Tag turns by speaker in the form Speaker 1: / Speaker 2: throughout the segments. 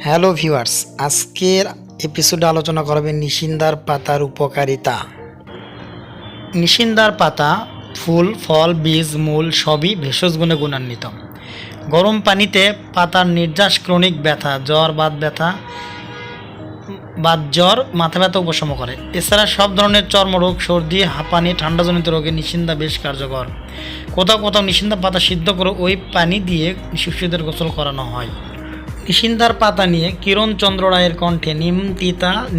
Speaker 1: Hello viewers, আজকের এপিসোডে আলোচনা করবে নিশিন্দার পাতার উপকারিতা। নিশিন্দার পাতা ফুল, ফল, বীজ, মূল সবই ভেষজ গুণে গুণান্বিত। গরম পানিতে পাতার নির্যাস ক্রনিক ব্যথা, জ্বর, মাথা ব্যথা উপশম করে। এছাড়া সব ধরনের চর্মরোগ, সর্দি, হাঁপানি, ঠান্ডাজনিত রোগে নিশিন্দা বেশ কার্যকর। কোথাও কোথাও নিশিন্দা পাতা সিদ্ধ করে ওই পানি দিয়ে শিশুদের গোসল করানো হয়। নিশিন্দার পাতা নিয়ে কিরণচন্দ্র রায়ের কণ্ঠে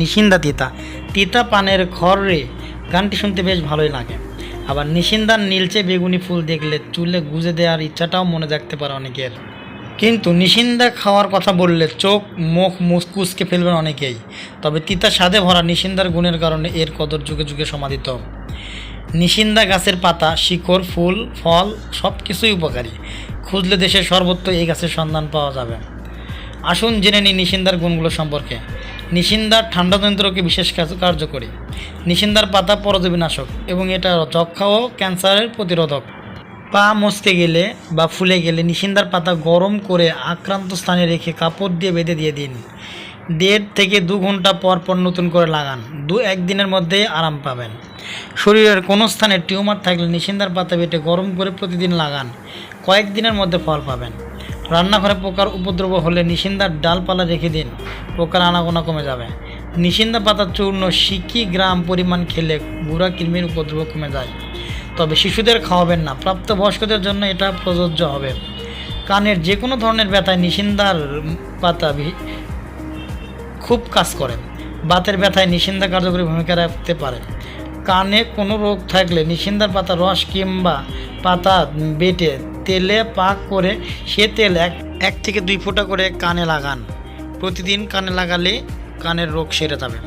Speaker 1: নিশিন্দা তিতা তিতা পানের খড় গানটি শুনতে বেশ ভালোই লাগে। আবার নিশিন্দার নীলচে বেগুনি ফুল দেখলে চুলে গুজে দেওয়ার ইচ্ছাটাও মনে জাগতে পারে অনেকের। কিন্তু নিশিন্দা খাওয়ার কথা বললে চোখ মুখ মুচকুচকে ফেলবেন অনেকেই। তবে তিতা স্বাদে ভরা নিশিন্দার গুণের কারণে এর কদর যুগে যুগে সমাদিত। নিশিন্দা গাছের পাতা, শিকড়, ফুল, ফল সব কিছুই উপকারী। খুঁজলে দেশের সর্বত্র এই গাছের সন্ধান পাওয়া যাবে। আসুন জেনে নিই নিশিন্দার গুণগুলো সম্পর্কে। নিশিন্দার ঠান্ডাজনিত রোগে বিশেষ কার্যকরী। নিশিন্দার পাতা পরজীবীনাশক এবং এটা যক্ষা ও ক্যান্সারের প্রতিরোধক। পা মচকে গেলে বা ফুলে গেলে নিশিন্দার পাতা গরম করে আক্রান্ত স্থানে রেখে কাপড় দিয়ে বেঁধে দিয়ে দিন। 1.5 থেকে 2 ঘন্টা পর পর নতুন করে লাগান। 1 দিনের মধ্যেই আরাম পাবেন। শরীরের কোনো স্থানে টিউমার থাকলে নিশিন্দার পাতা বেটে গরম করে প্রতিদিন লাগান। কয়েকদিনের মধ্যে ফল পাবেন। রান্নাঘরে পোকার উপদ্রব হলে নিশিন্দার ডালপালা রেখে দিন, পোকার আনাগোনা কমে যাবে। নিশিন্দা পাতার চূর্ণ গ্রাম পরিমাণ খেলে গুঁড়া কৃমির উপদ্রব কমে যায়। তবে শিশুদের খাওয়াবেন না, প্রাপ্তবয়স্কদের জন্য এটা প্রযোজ্য হবে। কানের যে কোনো ধরনের ব্যথায় নিশিন্দার পাতা খুব কাজ করে। বাতের ব্যথায় নিশিন্দা কার্যকরী ভূমিকা রাখতে পারে। কানে কোনো রোগ থাকলে নিশিন্দার পাতা রস কিংবা পাতা বেটে তেলে পাক করে সে তেল 1 থেকে 2 ফোঁটা করে কানে লাগান। প্রতিদিন কানে লাগালে কানের রোগ সেরে যাবে।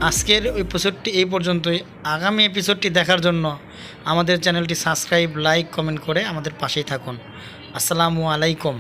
Speaker 1: আজকের এপিসোডটি এই পর্যন্তই। আগামী এপিসোডটি দেখার জন্য আমাদের চ্যানেলটি সাবস্ক্রাইব, লাইক, কমেন্ট করে আমাদের পাশেই থাকুন। আসসালামু আলাইকুম।